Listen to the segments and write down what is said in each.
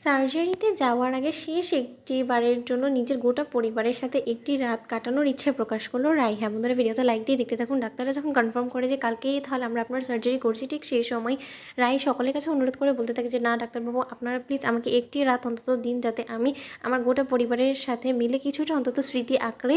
সার্জারিতে যাওয়ার আগে শেষ একটি বারের জন্য নিজের গোটা পরিবারের সাথে একটি রাত কাটানোর ইচ্ছে প্রকাশ করলো রাই। হ্যাঁ বন্ধুরা, ভিডিওতে লাইক দিয়ে দেখতে থাকুন। ডাক্তাররা যখন কনফার্ম করে যে কালকেই তাহলে আমরা আপনার সার্জারি করছি, ঠিক সেই সময় রাই সকলের কাছে অনুরোধ করে বলতে থাকে যে না ডাক্তারবাবু, আপনারা প্লিজ আমাকে একটি রাত অন্তত দিন, যাতে আমি আমার গোটা পরিবারের সাথে মিলে কিছুটা অন্তত স্মৃতি আঁকড়ে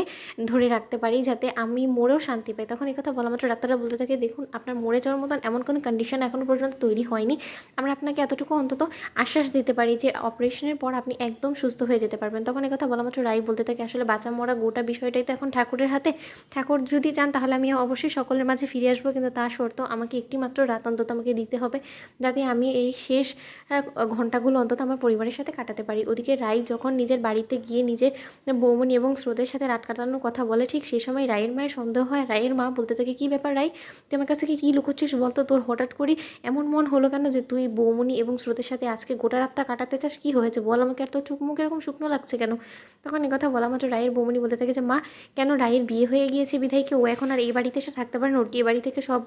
ধরে রাখতে পারি, যাতে আমি মরেও শান্তি পাই। তখন এই কথা বলা মাত্র ডাক্তাররা বলতে থাকে, দেখুন আপনার মরে যাওয়ার মতন এমন কোনো কন্ডিশন এখনও পর্যন্ত তৈরি হয়নি। আমরা আপনাকে এতটুকু অন্তত আশ্বাস দিতে পারি যে অপারেশনের পর আপনি একদম সুস্থ হয়ে যেতে পারবেন। তখন এই কথা বলা মাত্র রাই বলতে থাকে, আসলে বাঁচা মরা গোটা বিষয়টাই তো এখন ঠাকুরের হাতে। ঠাকুর যদি চান তাহলে আমি অবশ্যই সকলের মাঝে ফিরে আসবো, কিন্তু তা সত্ত্বেও আমাকে একটি মাত্র রাত অন্তত আমাকে দিতে হবে, যাতে আমি এই শেষ ঘন্টাগুলো অন্তত আমার পরিবারের সাথে কাটাতে পারি। ওদিকে রাই যখন নিজের বাড়িতে গিয়ে নিজের বৌমনি এবং স্রোতের সাথে রাত কাটানোর কথা বলে, ঠিক সেই সময় রায়ের মায়ের সন্দেহ হয়। রায়ের মা বলতে থাকে, কী ব্যাপার রাই, তুই আমার কাছ থেকে কী লুকোচ্ছিস বলতো? তোর হঠাৎ করে এমন মন হলো কেন যে তুই বৌমনি এবং স্রোতের সাথে আজকে গোটা রাতটা কাটাতে চাস? কী হয়েছে বল আমাকে, আর তোর চোখ মুখ এরকম শুকনো লাগছে কেন? তখন এই কথা বলা মাত্র রায়ের বৌমনি বলতে থাকে যে মা, কেন রায়ের বিয়ে হয়ে গিয়েছে বিধায়কে ও এখন আর এই বাড়িতে এসে থাকতে পারে না? ওর কি এ বাড়ি থেকে সব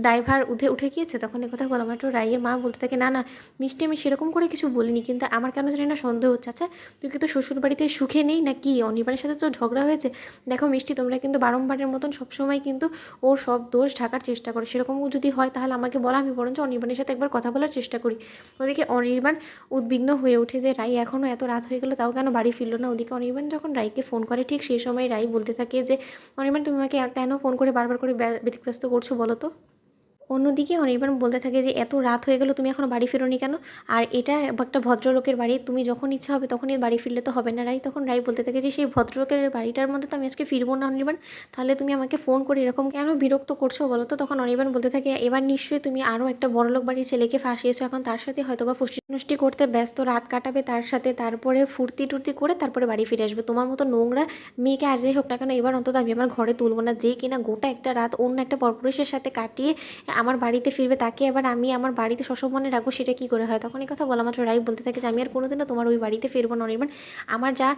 দায়ভার উঠে গিয়েছে? তখন এই কথা বলা মাত্র রায়ের মা বলতে থাকে, না না মিষ্টি, আমি সেরকম করে কিছু বলিনি, কিন্তু আমার কেন জানি না সন্দেহ হচ্ছে। আচ্ছা তুই কি তো শ্বশুর বাড়িতে সুখে নেই না কি? অনির্বাণের সাথে তো ঝগড়া হয়েছে। দেখো মিষ্টি, তোমরা কিন্তু বারংবারের মতন সবসময় কিন্তু ওর সব দোষ ঢাকার চেষ্টা করো। সেরকম যদি হয় তাহলে আমাকে বলো, আমি বরঞ্চ অনির্বাণের সাথে একবার কথা বলার চেষ্টা করি। ওদিকে অনির্বাণ উদ্বিগ্ন হয়ে ওঠে যে রাই এখনও এত রাত হয়ে গেল তাও কেন বাড়ি ফিরল না। ওদিকে অনির্বাণ যখন রাইকে ফোন করে, ঠিক সেই সময় রাই বলতে থাকে যে অনির্বাণ, তুমি আমাকে কেন ফোন করে বারবার করে ব্যতিব্যস্ত করছো বলো তো? অন্যদিকে অনির্বাণ বলতে থাকে যে এত রাত হয়ে গেল, তুমি এখনও বাড়ি ফেরোনি কেন? আর এটা একটা ভদ্রলোকের বাড়ি, তুমি যখন ইচ্ছা হবে তখনই বাড়ি ফিরলে তো হবে না। তখন রাই বলতে থাকে যে সেই ভদ্রলোকের বাড়িটার মধ্যে তো আমি আজকে ফিরবো না অনির্বাণ, তাহলে তুমি আমাকে ফোন করে এরকম কেন বিরক্ত করছো বলো তো? তখন অনির্বাণ বলতে থাকে, এবার নিশ্চয়ই তুমি আরও একটা বড়লোক বাড়ির ছেলেকে ফাঁসিয়েছো, এখন তার সাথে হয়তো বা ফুষ্টি করতে ব্যস্ত, রাত কাটাবে তার সাথে, তারপরে ফুর্তি টুর্তি করে তারপরে বাড়ি ফিরে আসবে। তোমার মতো নোংরা মেয়েকে আর যাই হোক না কেন এবার অন্তত আমি আমার ঘরে তুলবো না, যে কিনা গোটা একটা রাত অন্য একটা পরপুরুষের সাথে কাটিয়ে আমার বাড়িতে ফিরবে, তাকে আবার আমি আমার বাড়িতে সসম্মানে রাখবো, সেটা কী করে হয়? তখন এই কথা বলা মাত্র রাই বলতে থাকে যে আমি আর কোনোদিনও তোমার ওই বাড়িতে ফিরবো না অনির্বাণ। আমার যা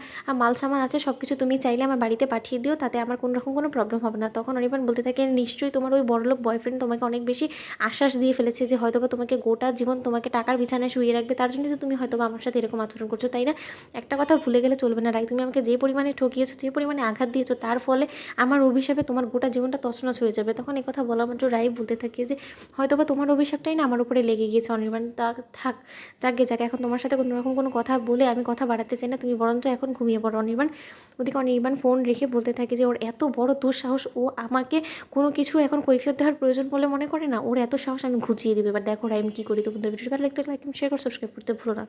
মাল সামান আছে সব কিছু তুমি চাইলে আমার বাড়িতে পাঠিয়ে দিও, তাতে আমার কোনো রকম কোনো প্রবলেম হবে না। তখন অনির্বাণ বলতে থাকে, নিশ্চয়ই তোমার ওই বড়লোক বয়ফ্রেন্ড তোমাকে অনেক বেশি আশ্বাস দিয়ে ফেলেছে যে হয়তোবা তোমাকে গোটা জীবন তোমাকে টাকার বিছানায় শুয়ে রাখবে, তার জন্যই তো তুমি হয়তোবা আমার সাথে এরকম আচরণ করছো, তাই না? একটা কথা ভুলে গেলে চলবে না রাই, তুমি আমাকে যে পরিমাণে ঠকিয়েছো, যে পরিমাণে আঘাত দিয়েছো, তার ফলে আমার অভিশাপে তোমার গোটা জীবনটা তছনছ হয়ে যাবে। তখন এই কথা বলা মাত্র রাই বলতে থাকে যে হয়তোবা তোমার অভিশাপটাই না আমার উপরে লেগে গিয়েছে অনির্বাণ, তা থাক, যাক এখন তোমার সাথে কোনো রকম কোনো কথা বলে আমি কথা বাড়াতে চাই না, তুমি বরঞ্চ এখন ঘুমিয়ে পড়ো অনির্বাণ। ওদিকে অনির্বাণ ফোন রেখে বলতে থাকে যে ওর এত বড় দুঃসাহস, ও আমাকে কোনো কিছু এখন কৈফিয়ত দেওয়ার প্রয়োজন বলে মনে করে না, ওর এত সাহস আমি ঘুচিয়ে দেবে। এবার দেখো রাই আমি কী করি। তোমাদের ভিডিওটা ভালো লাগতে লাইক শেয়ার করে সাবস্ক্রাইব করতে ভুলো না।